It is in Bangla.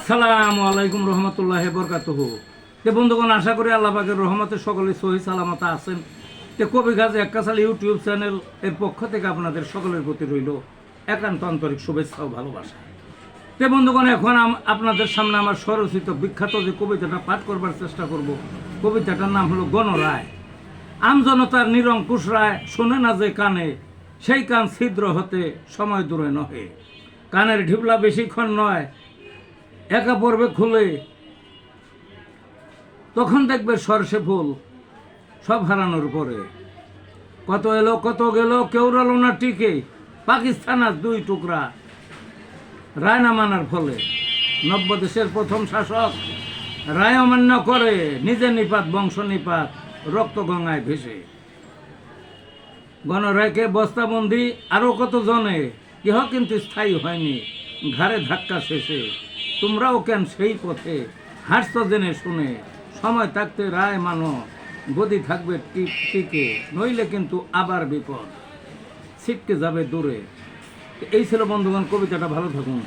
আসসালামু আলাইকুম রহমতুল্লাহি বরকাতুহু। বন্ধুগণ, আশা করি আল্লাহ পাকের রহমতে সকলে সহি সালামত আছেন। কবি গাজী এক্কাসাল ইউটিউব চ্যানেল এর পক্ষ থেকে আপনাদের সকলের প্রতি রইল একান্ত আন্তরিক শুভেচ্ছা ও ভালোবাসা। বন্ধুগণ, এখন আপনাদের সামনে আমার স্বরচিত বিখ্যাত যে কবিতাটা পাঠ করবার চেষ্টা করব। কবিতাটার নাম হলো গণরায়। আমজনতার নিরঙ্কুশ রায় শোনে না যে কানে, সেই কান ছিদ্র হতে সময় দূরে নহে। কানের ঢিবলা বেশিক্ষণ নয়, একা পড়বে খুলে, তখন দেখবে সরষে ফুল সব হারানোর পরে। কত এলো কত গেল, কেউ রলো না টিকে, পাকিস্তান আর দুই টুকরা রায় না মানার ফলে। নব্য দেশের প্রথম শাসক রায় অমান্য করে, নিজে নিপাত বংশ নিপাত রক্ত গঙ্গায় ভেসে। গণরায়কে বস্তাবন্দি আরো কত জনে, কেহ কিন্তু স্থায়ী হয়নি ঘাড়ে ধাক্কা শেষে। তোমরাও কেন সেই পথে হাসছ জেনে শুনে, সময় থাকতে রায় মানো, গদি থাকবে টিকে, নইলে কিন্তু আবার বিপদ ছিটকে যাবে দূরে। এই ছিল বন্ধুগণ কবিতাটা। ভালো থাকুন।